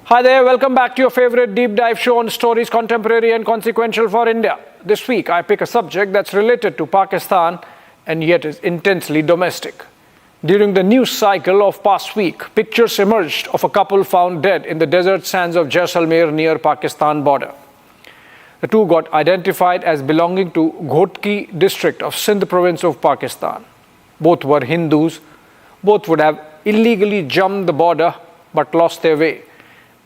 Hi there, welcome back to your favorite deep dive show on stories contemporary and consequential for India. This week I pick a subject that's related to Pakistan and yet is intensely domestic. During the news cycle of past week, pictures emerged of a couple found dead in the desert sands of Jaisalmer near Pakistan border. The two got identified as belonging to Ghotki district of Sindh province of Pakistan. Both were Hindus. Both would have illegally jumped the border but lost their way,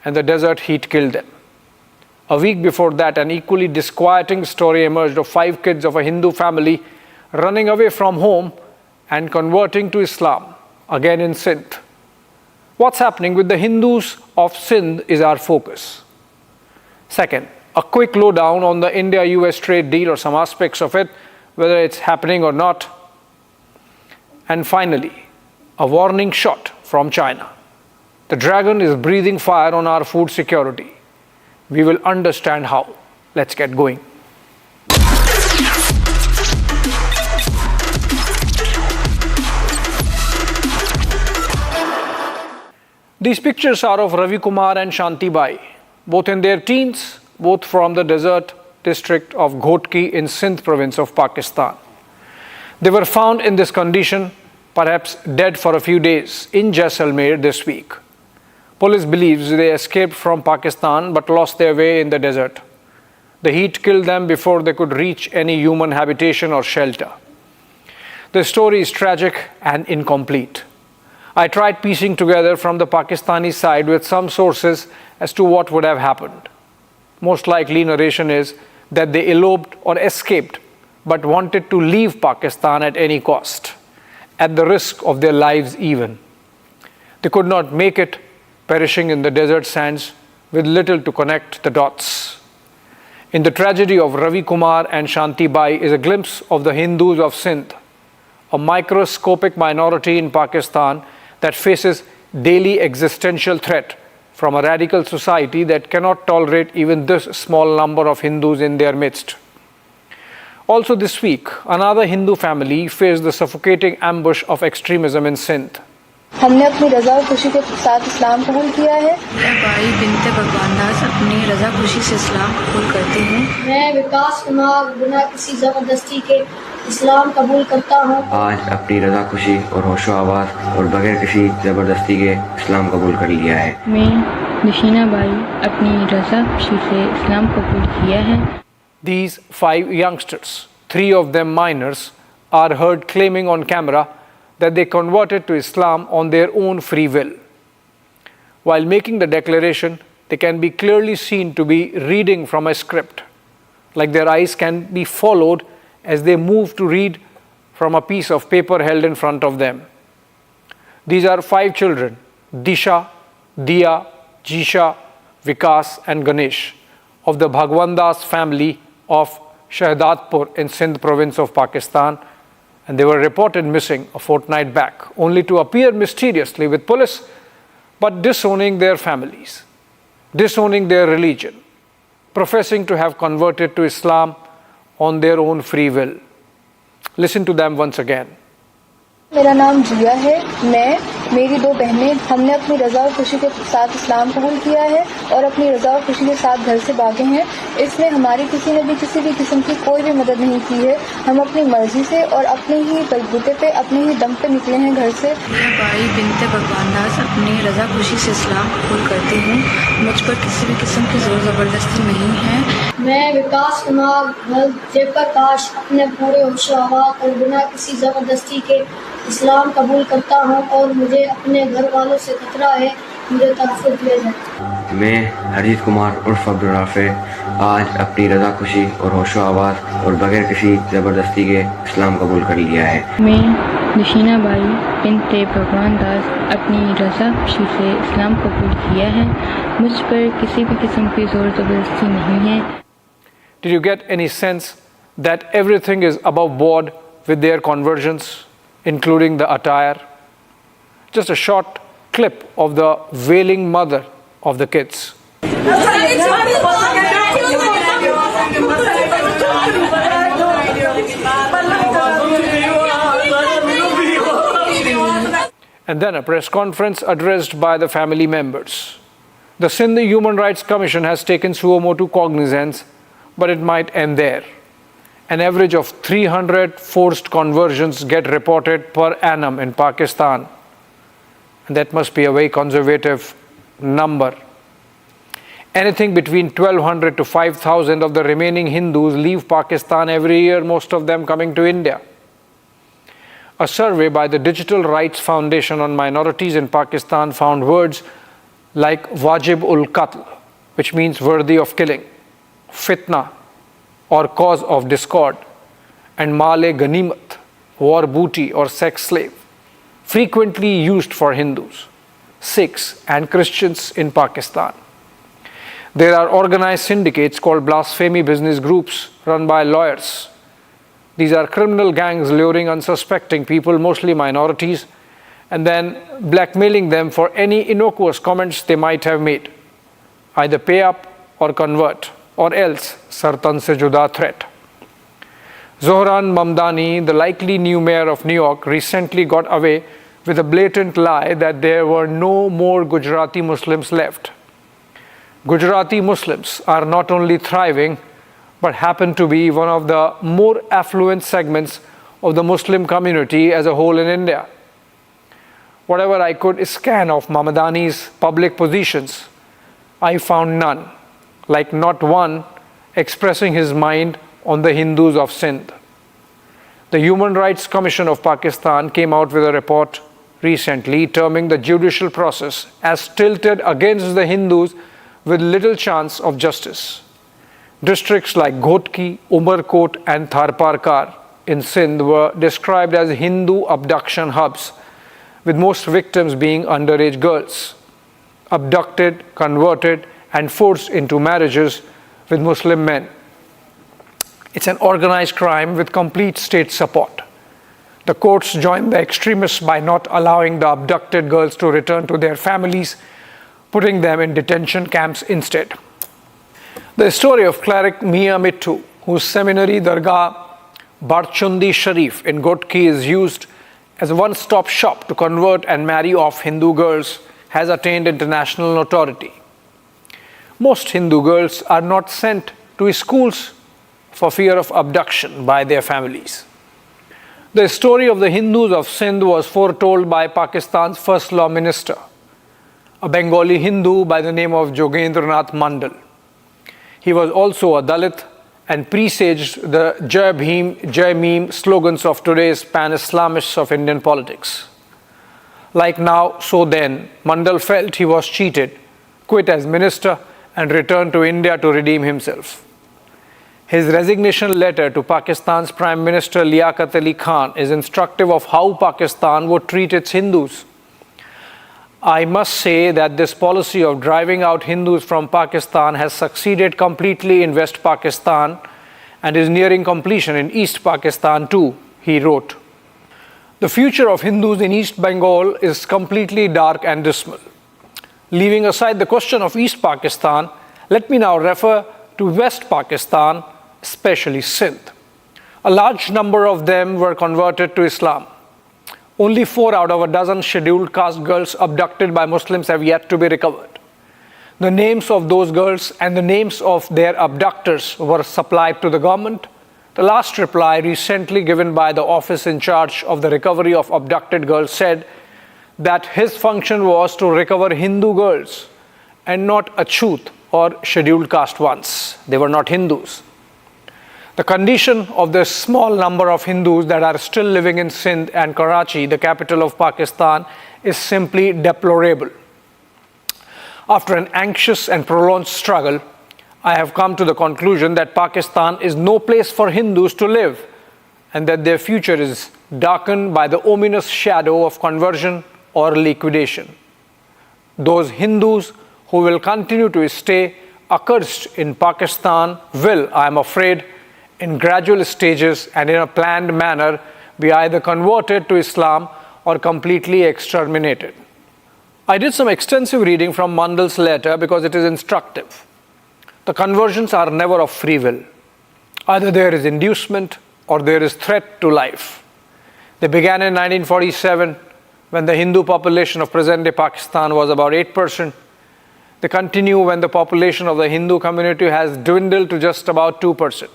and the desert heat killed them. A week before that, an equally disquieting story emerged of 5 kids of a Hindu family running away from home and converting to Islam, again in Sindh. What's happening with the Hindus of Sindh is our focus. Second, a quick lowdown on the India-US trade deal or some aspects of it, whether it's happening or not. And finally, a warning shot from China. The dragon is breathing fire on our food security. We will understand how. Let's get going. These pictures are of Ravi Kumar and Shanti Bai, both in their teens, both from the desert district of Ghotki in Sindh province of Pakistan. They were found in this condition, perhaps dead for a few days, in Jaisalmer this week. Police believes they escaped from Pakistan but lost their way in the desert. The heat killed them before they could reach any human habitation or shelter. The story is tragic and incomplete. I tried piecing together from the Pakistani side with some sources as to what would have happened. Most likely narration is that they eloped or escaped but wanted to leave Pakistan at any cost, at the risk of their lives even. They could not make it, perishing in the desert sands with little to connect the dots. In the tragedy of Ravi Kumar and Shanti Bai is a glimpse of the Hindus of Sindh, a microscopic minority in Pakistan that faces daily existential threat from a radical society that cannot tolerate even this small number of Hindus in their midst. Also this week, another Hindu family faced the suffocating ambush of extremism in Sindh. हमने अपनी रजा और खुशी के साथ इस्लाम कबूल किया है। मैं भाई बिनते भगवान दास अपनी रजा खुशी से इस्लाम कबूल करती हूँ। मैं विकास कुमार बिना किसी जबरदस्ती के इस्लाम कबूल करता हूँ। आज अपनी रजा खुशी और होशो आवाज और बगैर किसी जबरदस्ती के इस्लाम कबूल कर लिया है। मैं निशीना भाई अपनी रजा खुशी से इस्लाम कबूल किया है। These 5 youngsters, 3 of them minors, are heard claiming on camera that they converted to Islam on their own free will. While making the declaration, they can be clearly seen to be reading from a script, like their eyes can be followed as they move to read from a piece of paper held in front of them. These are 5 children, Disha, Diya, Jisha, Vikas and Ganesh, of the Bhagwandas family of Shahdatpur in Sindh province of Pakistan, and they were reported missing a fortnight back, only to appear mysteriously with police, but disowning their families, disowning their religion, professing to have converted to Islam on their own free will. Listen to them once again. मेरा नाम जिया है। मैं, मेरी 2 बहनें, हमने अपनी रजा और खुशी के साथ इस्लाम कबूल किया है और अपनी रजा और खुशी के साथ घर से भागे हैं। इसमें हमारी किसी ने भी किसी भी किस्म की कोई भी मदद नहीं की है। हम अपनी मर्जी से और अपने ही बलबूते पे, अपने ही दम पे निकले हैं घर से। मैं भाई बिनते भगवान दास अपनी रजा खुशी से इस्लाम कबूल करती हूँ। मुझ पर किसी भी किस्म की जोर जबरदस्ती नहीं है। मैं विकास कुमार जयप्रकाश अपने पूरे होशो आवाज और बिना किसी जबरदस्ती के इस्लाम कबूल करता हूँ और मुझे अपने घर वालों से खतरा है, मुझे तहफ़्फ़ुज़ दिया जाए। मैं हरीश कुमार उर्फ अब्दुल राफे आज अपनी रजा खुशी और होशो आवाज और बगैर किसी जबरदस्ती के इस्लाम कबूल कर लिया है। मैं निशीना भाई बिनते भगवान दास अपनी रजा खुशी से इस्लाम कबूल किया है। मुझ पर किसी भी किस्म की जोर जबरदस्ती नहीं है। Did you get any sense that everything is above board with their conversions, including the attire? Just a short clip of the wailing mother of the kids. And then a press conference addressed by the family members. The Sindh Human Rights Commission has taken suo motu cognizance, but it might end there. An average of 300 forced conversions get reported per annum in Pakistan. And that must be a very conservative number. Anything between 1,200 to 5,000 of the remaining Hindus leave Pakistan every year, most of them coming to India. A survey by the Digital Rights Foundation on minorities in Pakistan found words like wajib ul qatl, which means worthy of killing, fitna, or cause of discord, and male ganimat, war booty or sex slave, frequently used for Hindus, Sikhs, and Christians in Pakistan. There are organized syndicates called blasphemy business groups run by lawyers. These are criminal gangs luring unsuspecting people, mostly minorities, and then blackmailing them for any innocuous comments they might have made. Either pay up or convert, or else sartan se juda threat. Zohran Mamdani, the likely new mayor of New York, recently got away with a blatant lie that there were no more Gujarati Muslims left. Gujarati Muslims are not only thriving, but happen to be one of the more affluent segments of the Muslim community as a whole in India. Whatever I could scan of Mamdani's public positions, I found none, like not one expressing his mind on the Hindus of Sindh. The Human Rights Commission of Pakistan came out with a report recently terming the judicial process as tilted against the Hindus with little chance of justice. Districts like Ghotki, Umarkot, and Tharparkar in Sindh were described as Hindu abduction hubs, with most victims being underage girls, abducted, converted, and forced into marriages with Muslim men. It's an organized crime with complete state support. The courts joined the extremists by not allowing the abducted girls to return to their families, putting them in detention camps instead. The story of cleric Mia Mittu, whose seminary Dargah Barchundi Sharif in Ghotki is used as a one-stop shop to convert and marry off Hindu girls, has attained international notoriety. Most Hindu girls are not sent to schools for fear of abduction by their families. The story of the Hindus of Sindh was foretold by Pakistan's first law minister, a Bengali Hindu by the name of Jogendranath Mandal. He was also a Dalit and presaged the Jai Bhim, Jai Meem slogans of today's pan-Islamists of Indian politics. Like now, so then, Mandal felt he was cheated, quit as minister, and returned to India to redeem himself. His resignation letter to Pakistan's Prime Minister Liaquat Ali Khan is instructive of how Pakistan would treat its Hindus. I must say that this policy of driving out Hindus from Pakistan has succeeded completely in West Pakistan and is nearing completion in East Pakistan too, he wrote. The future of Hindus in East Bengal is completely dark and dismal. Leaving aside the question of East Pakistan, let me now refer to West Pakistan, especially Sindh. A large number of them were converted to Islam. Only 4 out of a dozen scheduled caste girls abducted by Muslims have yet to be recovered. The names of those girls and the names of their abductors were supplied to the government. The last reply recently given by the office in charge of the recovery of abducted girls said that his function was to recover Hindu girls and not Achut or scheduled caste ones. They were not Hindus. The condition of the small number of Hindus that are still living in Sindh and Karachi, the capital of Pakistan, is simply deplorable. After an anxious and prolonged struggle, I have come to the conclusion that Pakistan is no place for Hindus to live and that their future is darkened by the ominous shadow of conversion or liquidation. Those Hindus who will continue to stay accursed in Pakistan will, I am afraid, in gradual stages and in a planned manner, be either converted to Islam or completely exterminated. I did some extensive reading from Mandal's letter because it is instructive. The conversions are never of free will. Either there is inducement or there is threat to life. They began in 1947 when the Hindu population of present-day Pakistan was about 8%. They continue when the population of the Hindu community has dwindled to just about 2%.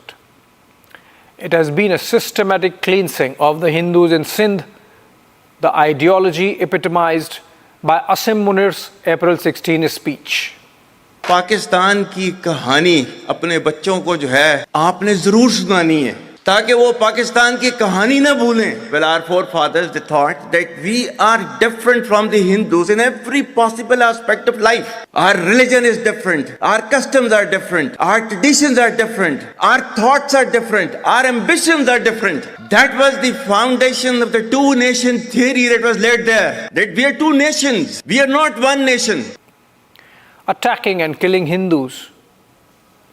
It has been a systematic cleansing of the Hindus in Sindh, the ideology epitomized by Asim Munir's April 16 speech. Pakistan की कहानी अपने बच्चों को जो है आपने जरूर सुनानी है ताकि वो पाकिस्तान की कहानी ना भूलें. Well, our forefathers they thought that we are different from the Hindus in every possible aspect of life. Our religion is different, our customs are different, our traditions are different, our thoughts are different, our ambitions are different. That was the foundation of the two-nation theory that was laid there. That we are two nations, we are not one nation. Attacking and killing Hindus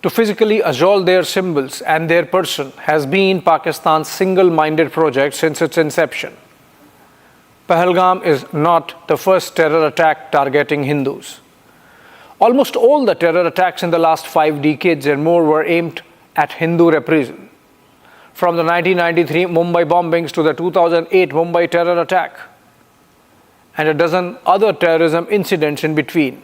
to physically annul their symbols and their person has been Pakistan's single-minded project since its inception. Pahalgam is not the first terror attack targeting Hindus. Almost all the terror attacks in the last 5 decades and more were aimed at Hindu reprisal. From the 1993 Mumbai bombings to the 2008 Mumbai terror attack and a dozen other terrorism incidents in between.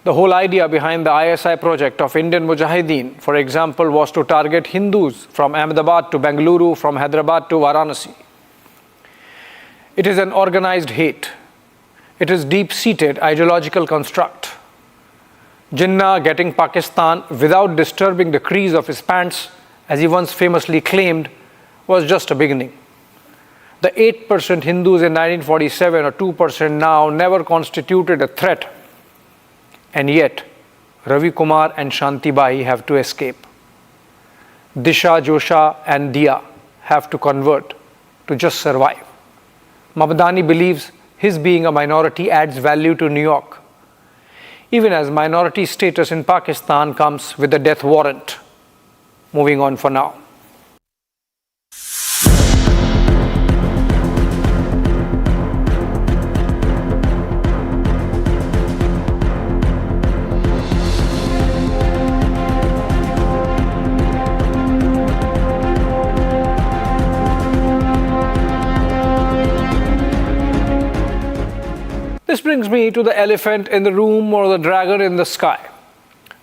The whole idea behind the ISI project of Indian Mujahideen, for example, was to target Hindus from Ahmedabad to Bengaluru, from Hyderabad to Varanasi. It is an organized hate. It is deep-seated ideological construct. Jinnah getting Pakistan without disturbing the crease of his pants, as he once famously claimed, was just a beginning. The 8% Hindus in 1947 or 2% now never constituted a threat. And yet, Ravi Kumar and Shanti Bai have to escape. Disha, Josha and Diya have to convert to just survive. Mamdani believes his being a minority adds value to New York, even as minority status in Pakistan comes with a death warrant. Moving on for now. This brings me to the elephant in the room or the dragon in the sky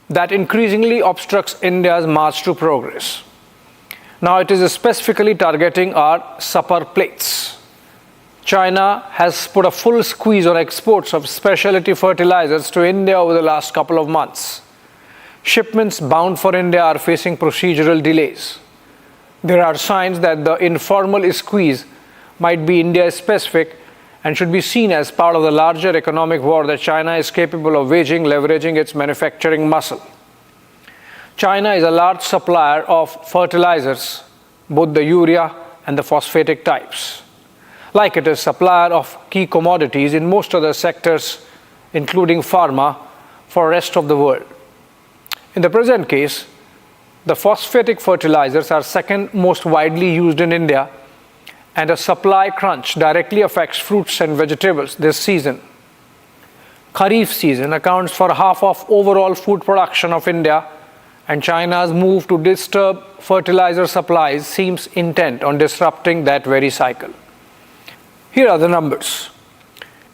that increasingly obstructs India's march to progress. Now it is specifically targeting our supper plates. China has put a full squeeze on exports of specialty fertilizers to India over the last couple of months. Shipments bound for India are facing procedural delays. There are signs that the informal squeeze might be India-specific and should be seen as part of the larger economic war that China is capable of waging, leveraging its manufacturing muscle. China is a large supplier of fertilizers, both the urea and the phosphatic types. Like it is supplier of key commodities in most other sectors, including pharma, for the rest of the world. In the present case, the phosphatic fertilizers are second most widely used in India, and a supply crunch directly affects fruits and vegetables this season. Kharif season accounts for half of overall food production of India, and China's move to disturb fertilizer supplies seems intent on disrupting that very cycle. Here are the numbers.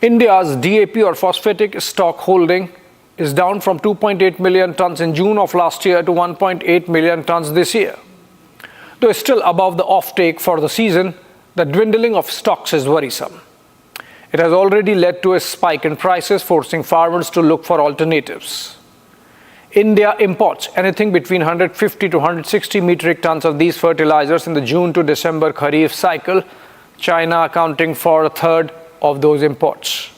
India's DAP or phosphatic stock holding is down from 2.8 million tons in June of last year to 1.8 million tons this year. Though still above the offtake for the season, the dwindling of stocks is worrisome. It has already led to a spike in prices, forcing farmers to look for alternatives. India imports anything between 150 to 160 metric tons of these fertilizers in the June to December Kharif cycle, China accounting for a third of those imports.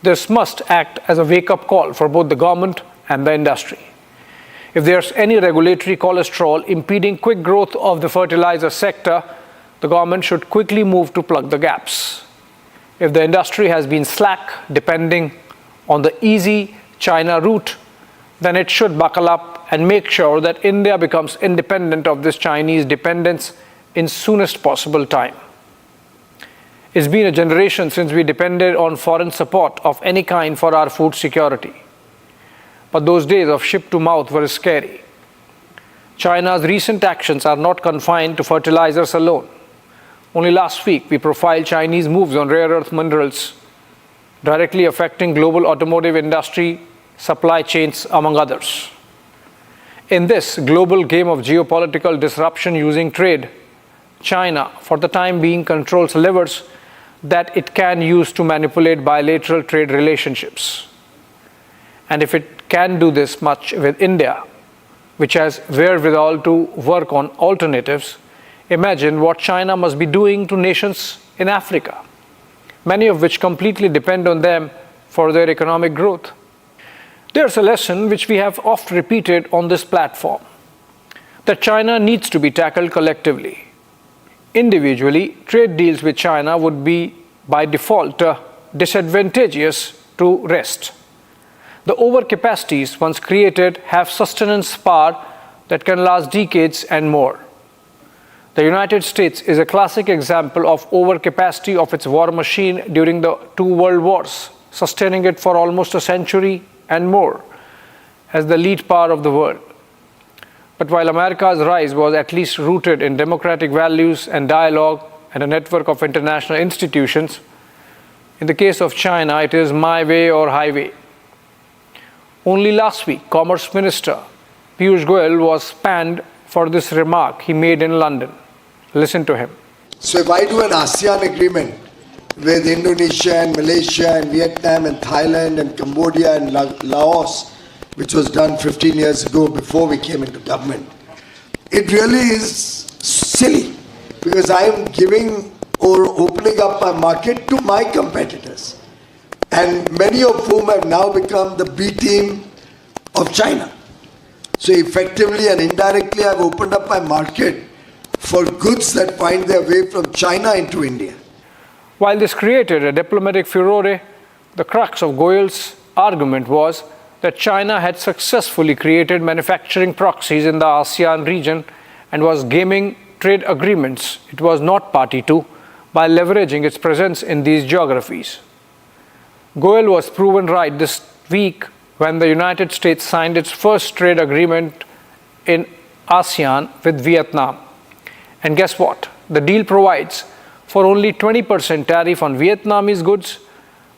This must act as a wake-up call for both the government and the industry. If there's any regulatory cholesterol impeding quick growth of the fertilizer sector, the government should quickly move to plug the gaps. If the industry has been slack, depending on the easy China route, then it should buckle up and make sure that India becomes independent of this Chinese dependence in soonest possible time. It's been a generation since we depended on foreign support of any kind for our food security. But those days of ship to mouth were scary. China's recent actions are not confined to fertilizers alone. Only last week, we profiled Chinese moves on rare earth minerals, directly affecting global automotive industry supply chains, among others. In this global game of geopolitical disruption using trade, China, for the time being, controls levers that it can use to manipulate bilateral trade relationships. And if it can do this much with India, which has wherewithal to work on alternatives, imagine what China must be doing to nations in Africa, many of which completely depend on them for their economic growth. There's a lesson which we have oft repeated on this platform, that China needs to be tackled collectively. Individually, trade deals with China would be, by default, disadvantageous to rest. The overcapacities, once created, have sustenance power that can last decades and more. The United States is a classic example of overcapacity of its war machine during the two world wars, sustaining it for almost a century and more as the lead power of the world. But while America's rise was at least rooted in democratic values and dialogue and a network of international institutions, in the case of China, it is my way or highway. Only last week, Commerce Minister Piyush Goyal was panned for this remark he made in London. Listen to him. So if I do an ASEAN agreement with Indonesia and Malaysia and Vietnam and Thailand and Cambodia and Laos, which was done 15 years ago before we came into government, it really is silly, because I am giving or opening up my market to my competitors, and many of whom have now become the B team of China. So effectively and indirectly I've opened up my market for goods that find their way from China into India. While this created a diplomatic furore, the crux of Goyal's argument was that China had successfully created manufacturing proxies in the ASEAN region and was gaming trade agreements it was not party to by leveraging its presence in these geographies. Goyal was proven right this week when the United States signed its first trade agreement in ASEAN with Vietnam. And guess what? The deal provides for only 20% tariff on Vietnamese goods,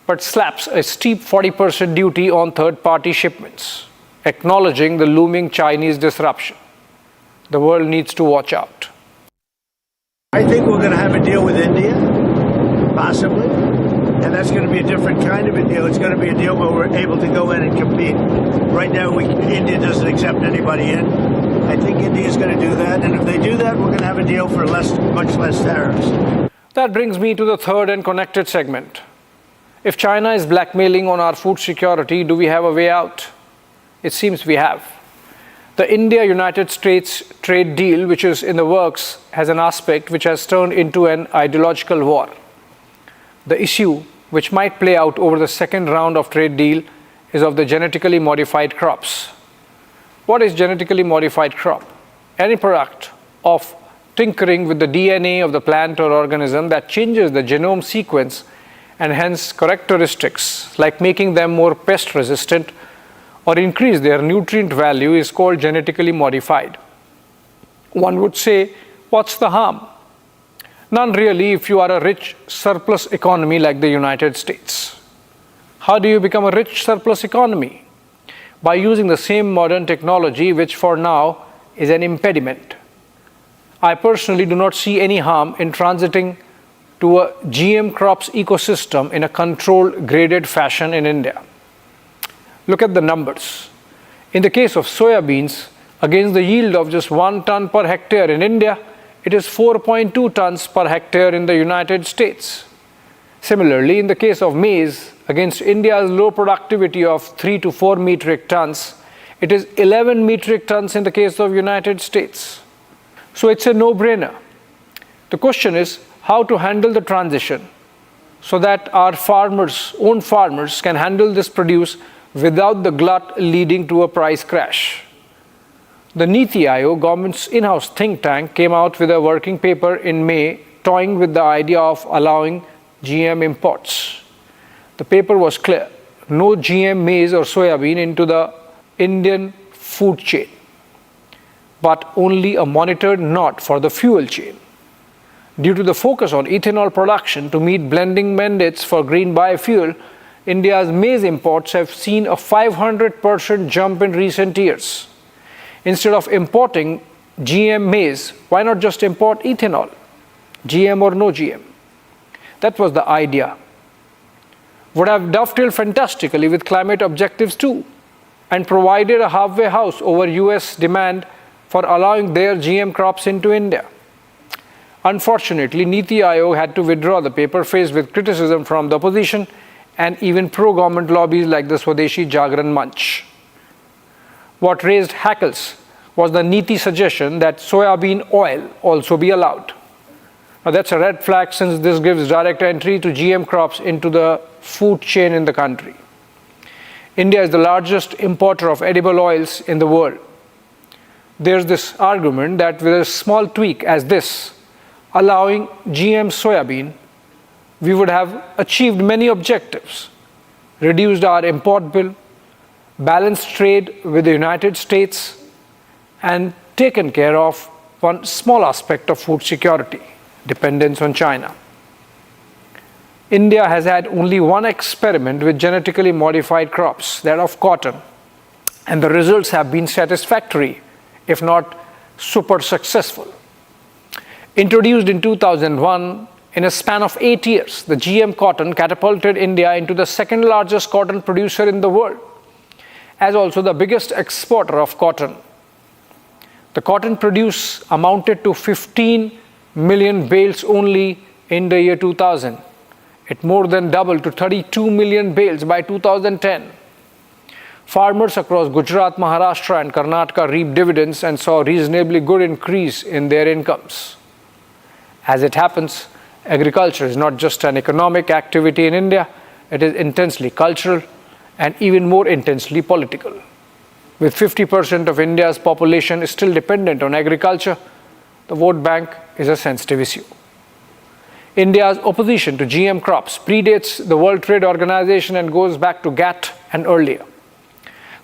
but slaps a steep 40% duty on third-party shipments, acknowledging the looming Chinese disruption. The world needs to watch out. I think we're going to have a deal with India, possibly, and that's going to be a different kind of a deal. It's going to be a deal where we're able to go in and compete. Right now, India doesn't accept anybody in. I think India is going to do that, and if they do that, we're going to have a deal for much less tariffs. That brings me to the third and connected segment. If China is blackmailing on our food security, do we have a way out? It seems we have. The India-United States trade deal, which is in the works, has an aspect which has turned into an ideological war. The issue, which might play out over the second round of trade deal, is of the genetically modified crops. What is genetically modified crop? Any product of tinkering with the DNA of the plant or organism that changes the genome sequence and hence characteristics, like making them more pest resistant or increase their nutrient value, is called genetically modified. One would say, what's the harm? None really if you are a rich surplus economy like the United States. How do you become a rich surplus economy? By using the same modern technology, which for now is an impediment. I personally do not see any harm in transiting to a GM crops ecosystem in a controlled, graded fashion in India. Look at the numbers. In the case of soybeans, against the yield of just 1 ton per hectare in India, it is 4.2 tons per hectare in the United States. Similarly, in the case of maize, against India's low productivity of 3 to 4 metric tons, it is 11 metric tons in the case of United States. So it's a no-brainer. The question is how to handle the transition so that our own farmers can handle this produce without the glut leading to a price crash. The Niti Aayog, government's in-house think tank, came out with a working paper in May toying with the idea of allowing GM imports. The paper was clear: no GM maize or soybean into the Indian food chain, but only a monitored nod for the fuel chain. Due to the focus on ethanol production to meet blending mandates for green biofuel, India's maize imports have seen a 500% jump in recent years. Instead of importing GM maize, why not just import ethanol? GM or no GM? That was the idea. Would have dovetailed fantastically with climate objectives too, and provided a halfway house over US demand for allowing their GM crops into India. Unfortunately, Niti Aayog had to withdraw the paper faced with criticism from the opposition and even pro-government lobbies like the Swadeshi Jagran Manch. What raised hackles was the Niti suggestion that soybean oil also be allowed. Now that's a red flag, since this gives direct entry to GM crops into the food chain in the country. India is the largest importer of edible oils in the world. There's this argument that with a small tweak as this, allowing GM soybean, we would have achieved many objectives: reduced our import bill, balanced trade with the United States, and taken care of one small aspect of food security, dependence on China. India has had only one experiment with genetically modified crops, that of cotton, and the results have been satisfactory, if not super successful. Introduced in 2001, in a span of 8 years, the GM cotton catapulted India into the second largest cotton producer in the world, as also the biggest exporter of cotton. The cotton produce amounted to 15 million bales only in the year 2000. It more than doubled to 32 million bales by 2010. Farmers across Gujarat, Maharashtra and Karnataka reaped dividends and saw a reasonably good increase in their incomes. As it happens, agriculture is not just an economic activity in India, it is intensely cultural and even more intensely political. With 50% of India's population still dependent on agriculture, the vote bank is a sensitive issue. India's opposition to GM crops predates the World Trade Organization and goes back to GATT and earlier.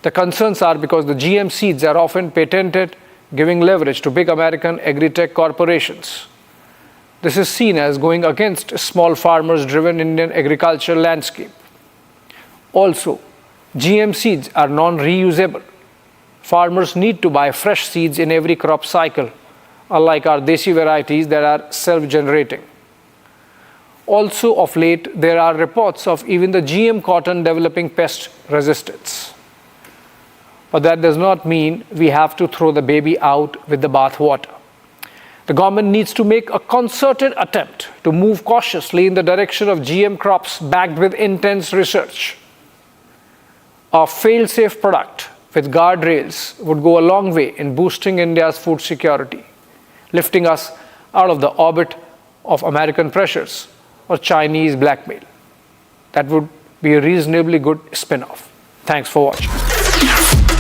The concerns are because the GM seeds are often patented, giving leverage to big American agri-tech corporations. This is seen as going against small farmers-driven Indian agricultural landscape. Also, GM seeds are non-reusable. Farmers need to buy fresh seeds in every crop cycle, unlike our desi varieties that are self-generating. Also, of late, there are reports of even the GM cotton developing pest resistance. But that does not mean we have to throw the baby out with the bathwater. The government needs to make a concerted attempt to move cautiously in the direction of GM crops backed with intense research. A fail-safe product with guardrails would go a long way in boosting India's food security, lifting us out of the orbit of American pressures or Chinese blackmail. That would be a reasonably good spin-off. Thanks for watching.